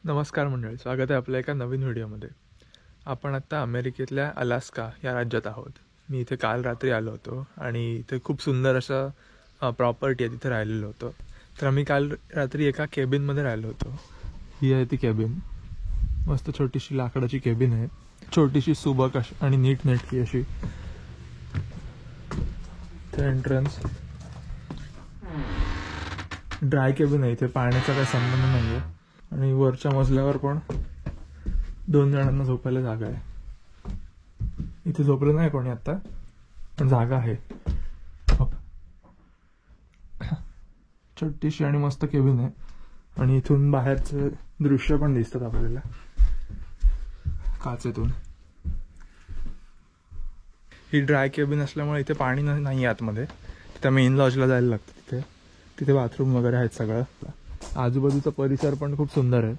नमस्कार मंडळी, स्वागत आहे आपल्या एका नवीन व्हिडिओमध्ये. आपण आत्ता अमेरिकेतल्या अलास्का या राज्यात आहोत. मी इथे काल रात्री आलो होतो आणि इथे खूप सुंदर असं प्रॉपर्टी आहे, तिथे राहिलेलो होतो. तर आम्ही काल रात्री एका केबिनमध्ये राहिलो होतो. ही आहे ती केबिन. मस्त छोटीशी लाकडाची केबिन आहे, छोटीशी सुबक आणि नीट नेटकी अशी. एंट्रन्स ड्राय केबिन आहे, इथे पाण्याचा काही संबंध नाही आहे. आणि वरच्या मजल्यावर पण 2 जणांना झोपायला जागा आहे. इथे झोपलं नाही कोणी आता, पण जागा आहे. छोटीशी आणि मस्त केबिन आहे आणि इथून बाहेरचं दृश्य पण दिसतात आपल्याला काचेतून. ही ड्राय केबिन असल्यामुळे इथे पाणी नाही आतमध्ये. तिथे मेन लॉजला जायला लागतं. तिथे बाथरूम वगैरे आहेत सगळं. आजूबाजूचा परिसर पण खूप सुंदर आहे.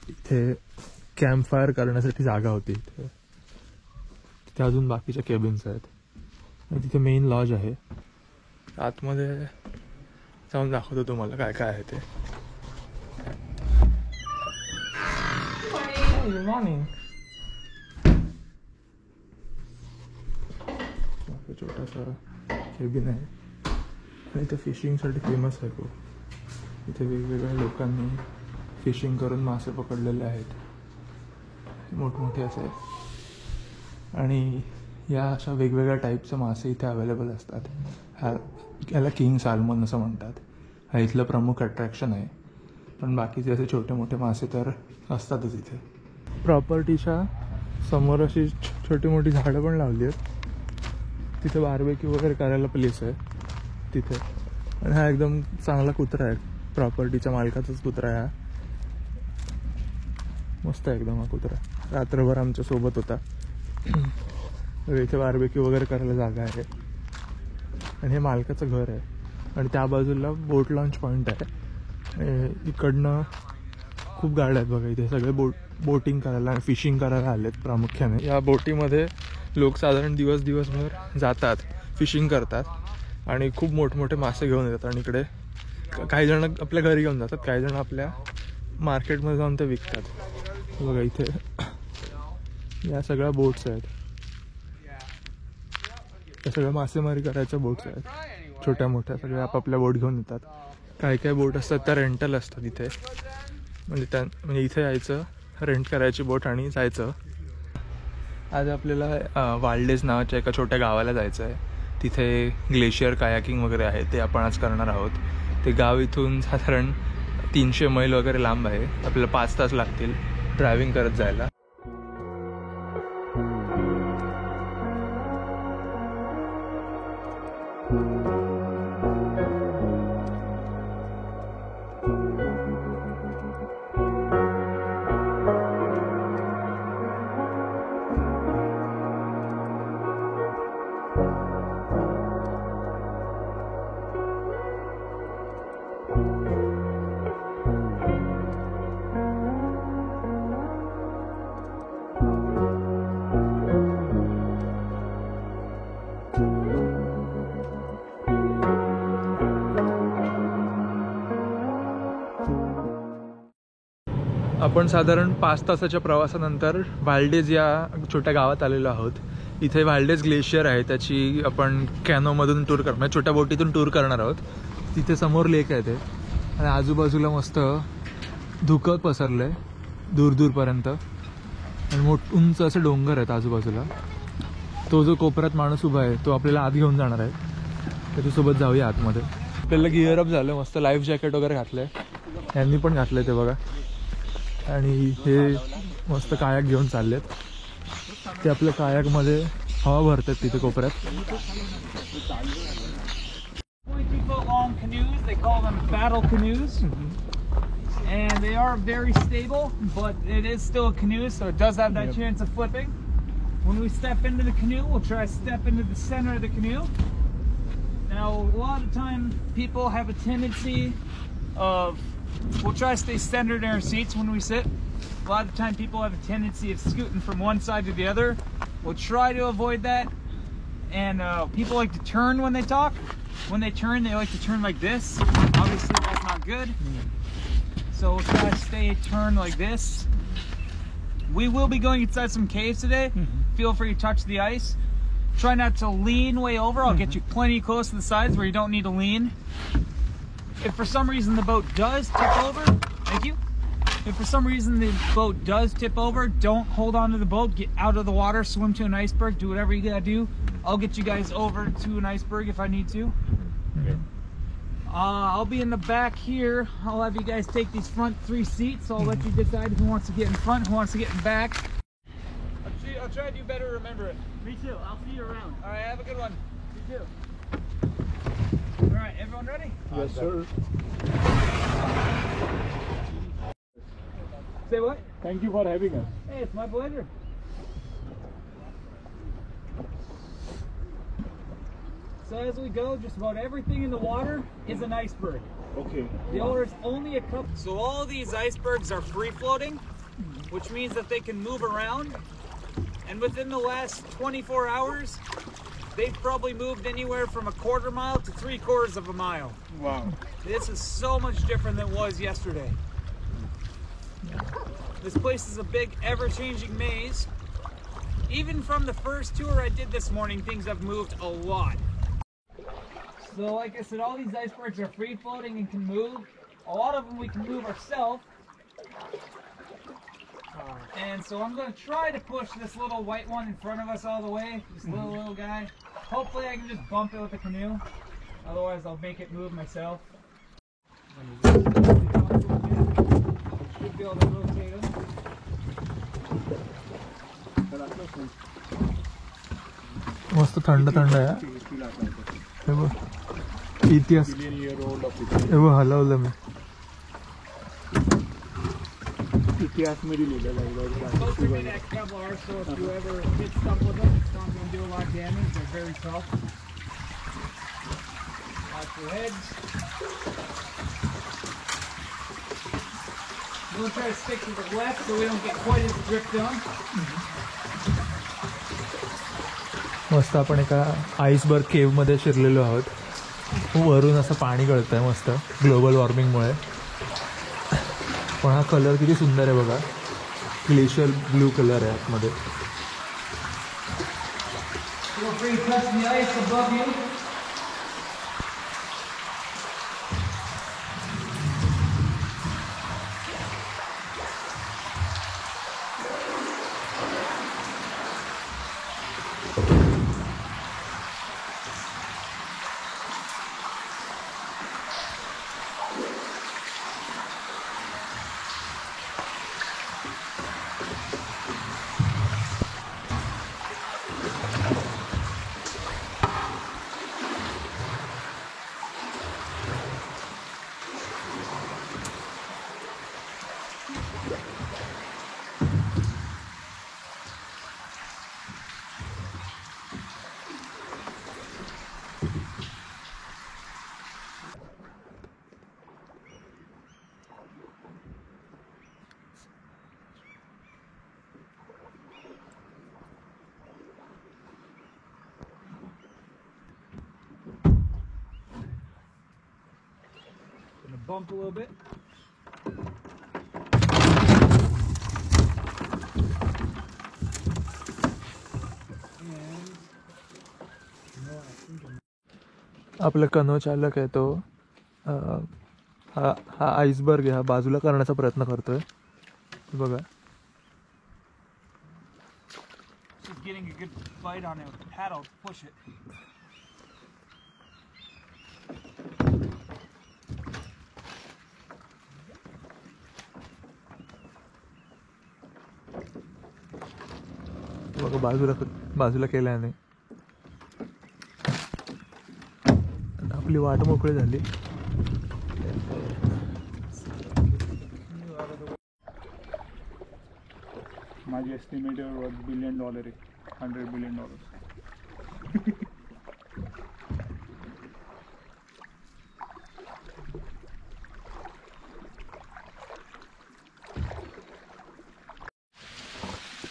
इथे कॅम्प फायर करण्यासाठी जागा होती. तिथे अजून बाकीच्या केबिन्स आहेत आणि तिथे मेन लॉज आहे. आतमध्ये जाऊन दाखवतो तुम्हाला काय काय आहे ते. मॉर्निंग. छोटासा केबिन आहे आणि इथे फिशिंगसाठी फेमस आहे खूप. इथे वेगवेगळ्या लोकांनी फिशिंग करून मासे पकडलेले आहेत, मोठमोठे असे. आणि या अशा वेगवेगळ्या टाईपचे मासे इथे अवेलेबल असतात. याला किंग सॅल्मन असं म्हणतात. हा इथलं प्रमुख अट्रॅक्शन आहे. पण बाकीचे असे छोटे मोठे मासे तर असतातच इथे. प्रॉपर्टीच्या समोर अशी छोटी मोठी झाडं पण लावली आहेत. तिथे बार्बेक्यू वगैरे करायला प्लेस आहे तिथे. आणि हा एकदम चांगला कुत्रा आहे, प्रॉपर्टीच्या मालकाचाच कुत्रा आहे हा. मस्त आहे एकदम हा कुत्रा. रात्रभर आमच्या सोबत होता. इथे बार्बेक्यू वगैरे करायला जागा आहे आणि हे मालकाचं घर आहे. आणि त्या बाजूला बोट लॉन्च पॉईंट आहे. इकडनं खूप गाड्या आहेत बघा. इथे सगळे बोटिंग करायला आणि फिशिंग करायला आलेत प्रामुख्याने. या बोटीमध्ये लोक साधारण दिवसभर जातात, फिशिंग करतात आणि खूप मोठमोठे मासे घेऊन येतात. आणि इकडे काही जण आपल्या घरी घेऊन जातात, काही जण आपल्या मार्केटमध्ये जाऊन ते विकतात. बघा इथे या सगळ्या बोट्स आहेत. या सगळ्या मासेमारी करायच्या बोट्स आहेत, छोट्या मोठ्या. सगळ्या आपापल्या बोट घेऊन येतात. काही काही बोट असतात त्या रेंटल असतात इथे. म्हणजे इथे यायचं, रेंट करायची बोट आणि जायचं. आज आपल्याला वाल्डेज नावाच्या एका छोट्या गावाला जायचं आहे. तिथे ग्लेशियर कायाकिंग वगैरे आहे, ते आपण आज करणार आहोत. ते गाव इथून साधारण 300 मैल वगैरे लांब आहे. आपल्याला 5 तास लागतील ड्रायव्हिंग करत जायला. आपण साधारण 5 तासाच्या प्रवासानंतर वाल्डेज या छोट्या गावात आलेलो आहोत. इथे वाल्डेज ग्लेशियर आहे, त्याची आपण कॅनोमधून टूर करणार, छोट्या बोटीतून टूर करणार आहोत. तिथे समोर लेक आहे ते. आणि आजूबाजूला मस्त धुकं पसरलं आहे दूरपर्यंत. आणि उंच असे डोंगर आहेत आजूबाजूला. तो जो कोपऱ्यात माणूस उभा आहे तो आपल्याला आत घेऊन जाणार आहे. त्याच्यासोबत जाऊया आतमध्ये. आपल्याला गिअरअप झालं, मस्त लाईफ जॅकेट वगैरे घातलं आहे. यांनी पण घातलं आहे ते बघा. आणि हे मस्त कायाक घेऊन चाललेत. ते आपल्या कायाकमध्ये हवा भरतात तिथे कोपऱ्यात. And they are very stable, but it is still a canoe, so it does have that chance of flipping. When we step into the canoe, we'll try to step into the center of the canoe. Now, a lot of time people have a tendency of, we'll try to stay centered in our seats when we sit. A lot of time people have a tendency of scooting from one side to the other. We'll try to avoid that. And people like to turn when they talk. When they turn, they like to turn like this. Obviously, that's not good. So we'll try to stay turned like this. We will be going inside some caves today. Feel free to touch the ice. Try not to lean way over. I'll get you plenty close to the sides where you don't need to lean. If for some reason the boat does tip over, thank you. If for some reason the boat does tip over, don't hold on to the boat. Get out of the water, swim to an iceberg, do whatever you gotta do. I'll get you guys over to an iceberg if I need to. I'll be in the back here. I'll have you guys take these front 3 seats. So I'll let you decide who wants to get in front, who wants to get in back. I'll try to do better, remember it. Me too. I'll see you around. All right, have a good one. You too. All right, everyone ready? Yes, sir. Say what? Thank you for having us. Hey, it's my pleasure. So as we go, just about everything in the water is an iceberg. Okay. There's only a couple. So all these icebergs are free floating, which means that they can move around. And within the last 24 hours, they've probably moved anywhere from a quarter mile to 3/4 of a mile. Wow. This is so much different than it was yesterday. This place is a big, ever-changing maze. Even from the first tour I did this morning, things have moved a lot. So like I said, all these icebergs are free floating and can move. A lot of them we can move ourselves. And so I'm going to try to push this little white one in front of us all the way. This little guy. Hopefully I can just bump it with the canoe. Otherwise I'll make it move myself. Should be able to rotate them. मस्त थंड थंड आहे. हे बघ इतिहास हे बघ हलवलं मी. इतिहास में लिहिलेलं आहे. Those are made of Kevlar, so if you ever hit stuff with them, it's not going to do a lot of damage. They're very tough. Watch your heads. We'll try to stick to the left so we don't get quite as dripped on. मस्त आपण एका iceberg cave मध्ये शिरलेलो आहोत. वरून असं पाणी गळतंय मस्त global वॉर्मिंगमुळे. पण हा कलर किती सुंदर आहे बघा. ग्लेशियर ब्लू कलर आहे आतमध्ये. Feel free to touch the ice above you. Bump a little bit. आपला कनो चालक आहे तो हा आईसबर्ग आहे हा बाजूला करण्याचा प्रयत्न करतोय. बघा Just getting a good bite on it with the paddle to push it. बघा बाजूला केल्याने आपली वाट मोकळी झाली. माझी एस्टिमेट $1 billion आहे. $100 billion.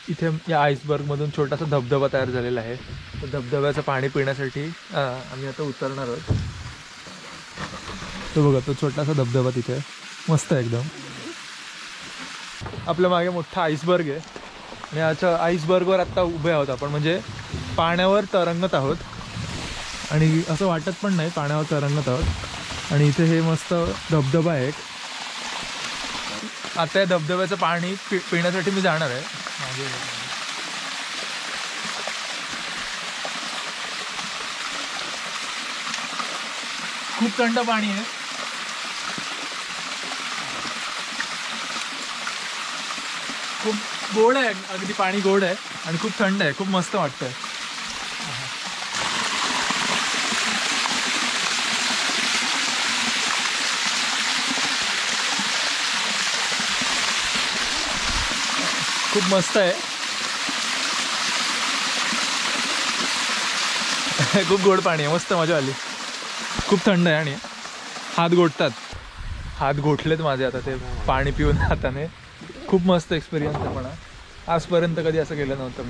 इथे या आईसबर्गमधून छोटासा धबधबा तयार झालेला आहे. तर धबधब्याचं पाणी पिण्यासाठी आम्ही आता उतरणार आहोत. तो बघा तो छोटासा धबधबा तिथे मस्त आहे एकदम. आपल्या मागे मोठा आईसबर्ग आहे आणि याच्या आईसबर्गवर आत्ता उभे आहोत आपण, म्हणजे पाण्यावर तरंगत आहोत आणि असं वाटत पण नाही पाण्यावर तरंगत आहोत. आणि इथे हे मस्त धबधबा आहे एक. आता या धबधब्याचं पाणी पिण्यासाठी मी जाणार आहे. खूप थंड पाणी आहे. खूप गोड आहे, अगदी पाणी गोड आहे आणि खूप थंड आहे. खूप मस्त वाटतंय. खूप मस्त आहे. खूप गोड पाणी आहे, मस्त मजा आली. खूप थंड आहे आणि हात गोठतात. हात गोठलेत माझे आता ते पाणी पिऊन हाताने. खूप मस्त एक्सपिरियन्स आहे, पण आजपर्यंत कधी असं केलं नव्हतं.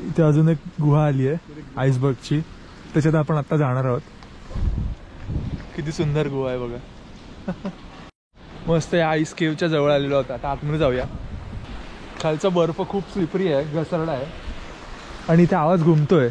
इथे अजून एक गुहा आली आहे आईसबर्गची, त्याच्यात आपण आता जाणार आहोत. किती सुंदर गुहा आहे बघा. मस्त या आईस केवच्या जवळ आलेलो होता. आता आतमध्ये जाऊया. खालचा बर्फ खूप स्लिपरी आहे, घसरडा आहे आणि इथे आवाज घुमतोय.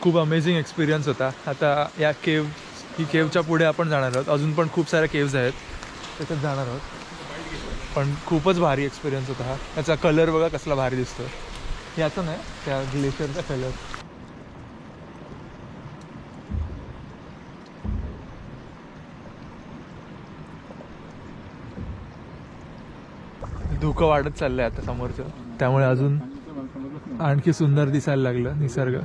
खूप अमेझिंग एक्सपिरियन्स होता. आता या ही केवच्या पुढे आपण जाणार आहोत. अजून पण खूप साऱ्या केव्ज आहेत, त्याच्यात जाणार आहोत. पण खूपच भारी एक्सपिरियन्स होता हा. याचा कलर बघा कसला भारी दिसतो. याचा नाही, त्या ग्लेशियरचा कलर. धुकं वाढत चाललंय आता समोरचं, त्यामुळे अजून आणखी सुंदर दिसायला लागलं निसर्ग.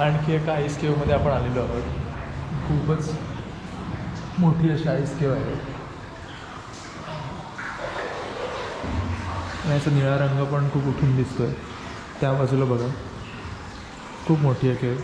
आणखी एका आईस केवमध्ये आपण आलेलो आहोत. खूपच मोठी अशी आईस केव आहे. याचा निळा रंग पण खूप उठून दिसतोय. त्या बाजूला बघा, खूप मोठी आहे केव.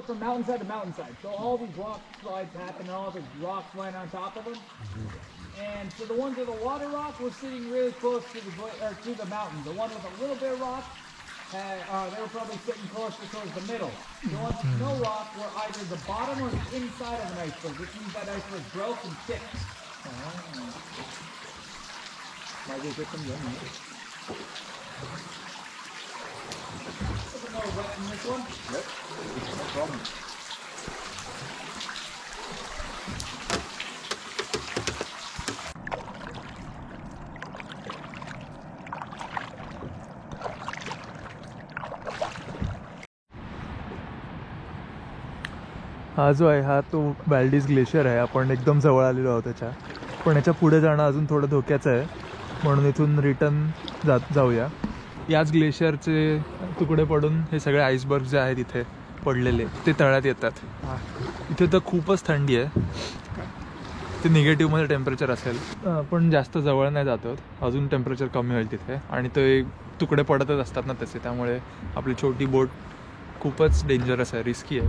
From mountainside to mountainside. So all these rock slides happen, and all the rocks line on top of them. And for the ones with the water rock, we're sitting really close to the mountain. The one with a little bit of rock, they were probably sitting closer towards the middle. The ones with no rock were either the bottom or the inside of an iceberg, which means that iceberg broke and tipped. More wet in this one? Yep, no problem. हा जो आहे हा तो व्हॅल्डीज glacier आहे. आपण एकदम जवळ आलेलो आहोत त्याच्या. पण याच्या पुढे जाणं अजून थोडं धोक्याचं आहे, म्हणून इथून रिटर्न जाऊया. याच ग्लेशियरचे तुकडे पडून हे सगळे आईसबर्ग जे आहेत इथे पडलेले ते तळ्यात येतात. इथे तर खूपच थंडी आहे. ते निगेटिव्हमध्ये टेम्परेचर असेल. पण जास्त जवळ नाही जात आहोत, अजून टेम्परेचर कमी होईल तिथे. आणि ते तुकडे पडतच असतात ना तसे, त्यामुळे आपली छोटी बोट खूपच डेंजरस आहे, रिस्की आहे.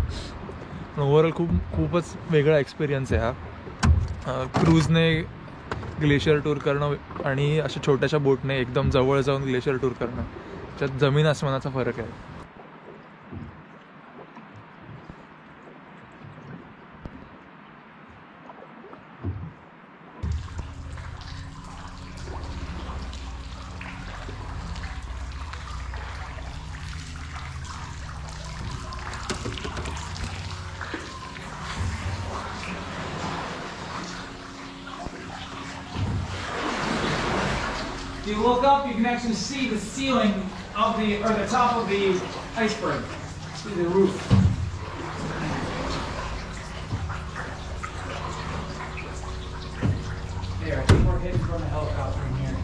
पण ओव्हरऑल खूपच वेगळा एक्सपिरियन्स आहे हा. क्रूजने ग्लेशियर टूर करणं आणि अशा छोट्याशा बोटने एकदम जवळ जाऊन ग्लेशियर टूर करणं, त्यात जमीन आसमानाचा फरक आहे. So you look up, you can actually see the ceiling of the top of the iceberg. See the roof. There, I think we're heading from the helicopter in here.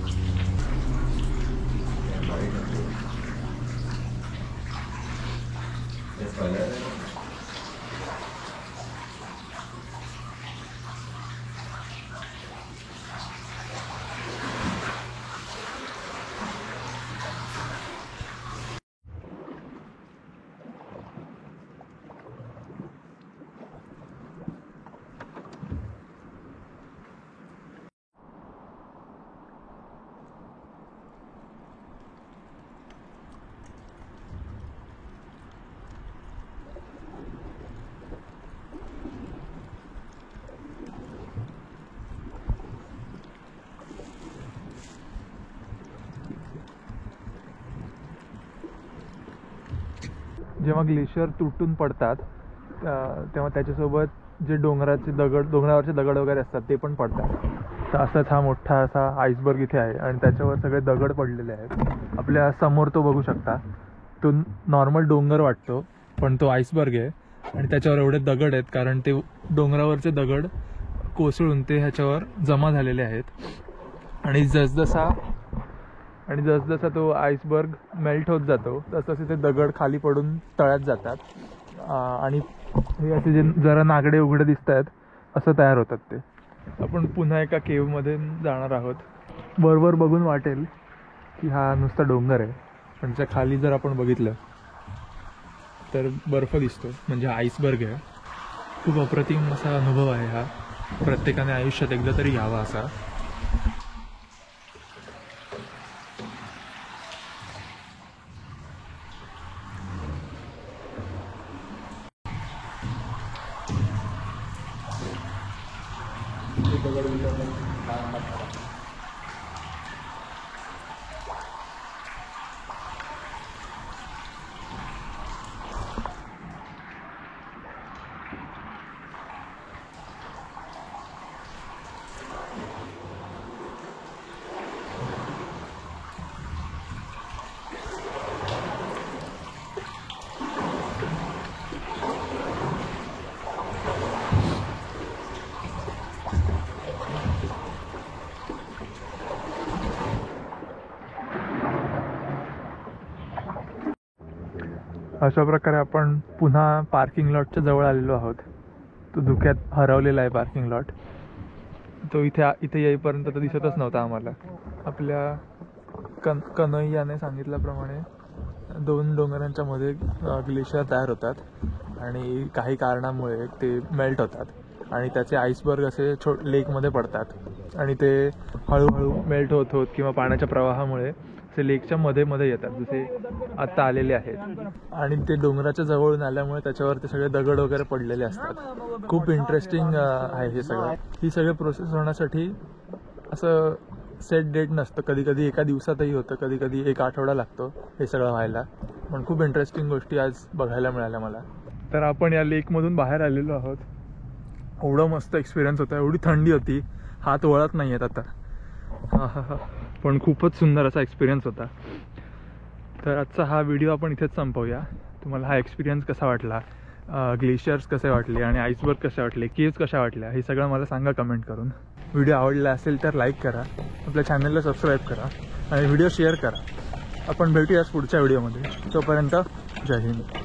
जेव्हा glacier तुटून पडतात तेव्हा त्याच्यासोबत जे डोंगरावरचे दगड वगैरे असतात ते पण पडतात. तर असाच हा मोठा असा आईसबर्ग इथे आहे आणि त्याच्यावर सगळे दगड पडलेले आहेत. आपल्या समोर तो बघू शकता. तो नॉर्मल डोंगर वाटतो पण तो आईसबर्ग आहे आणि त्याच्यावर एवढे दगड आहेत कारण ते डोंगरावरचे दगड कोसळून ते ह्याच्यावर जमा झालेले आहेत. आणि जसजसा तो आईसबर्ग मेल्ट होत जातो तसतसे ते दगड खाली पडून तळ्यात जातात आणि हे असे जे जरा नागडे उघडे दिसत आहेत असं तयार होतात ते. आपण पुन्हा एका केव्हमध्ये जाणार आहोत. वरवर बघून वाटेल की हा नुसता डोंगर आहे पण त्याच्या खाली जर आपण बघितलं तर बर्फ दिसतो म्हणजे आईसबर्ग आहे. खूप अप्रतिम असा अनुभव आहे हा. प्रत्येकाने आयुष्यात एकदा तरी घ्यावा असा. अशा प्रकारे आपण पुन्हा पार्किंग लॉटच्या जवळ आलेलो आहोत. तो धुक्यात हरवलेला आहे पार्किंग लॉट. तो इथे येईपर्यंत तर दिसतच नव्हता आम्हाला. आपल्या कन्हैयाने सांगितल्याप्रमाणे 2 डोंगरांच्या मध्ये ग्लेशियर तयार होतात आणि काही कारणामुळे ते मेल्ट होतात आणि त्याचे आईसबर्ग असे लेकमध्ये पडतात आणि ते हळूहळू मेल्ट होत किंवा पाण्याच्या प्रवाहामुळे ते लेकच्या मध्ये येतात जसे आत्ता आलेले आहेत. आणि ते डोंगराच्या जवळून आल्यामुळे त्याच्यावर ते सगळे दगड वगैरे पडलेले असतात. खूप इंटरेस्टिंग आहे हे सगळं. ही सगळी प्रोसेस होण्यासाठी असं सेट डेट नसतं. कधी कधी एका दिवसातही होतं, कधी कधी 1 आठवडा लागतो हे सगळं व्हायला. पण खूप इंटरेस्टिंग गोष्टी आज बघायला मिळाल्या मला. तर आपण या लेकमधून बाहेर आलेलो आहोत. एवढं मस्त एक्सपिरियन्स होता. एवढी थंडी होती, हात वळत नाही आहेत आता. हा पण खूपच सुंदर असा एक्सपिरियन्स होता. तर आजचा हा व्हिडिओ आपण इथेच संपवूया. तुम्हाला हा एक्सपिरियन्स कसा वाटला, ग्लेशियर्स कसे वाटले आणि आईसबर्ग कसे वाटले, केव्स कशा वाटल्या हे सगळं मला सांगा कमेंट करून. व्हिडिओ आवडला असेल तर लाईक करा, आपल्या चॅनलला सबस्क्राईब करा आणि व्हिडिओ शेअर करा. आपण भेटूयाच पुढच्या व्हिडिओमध्ये. तोपर्यंत जय हिंद.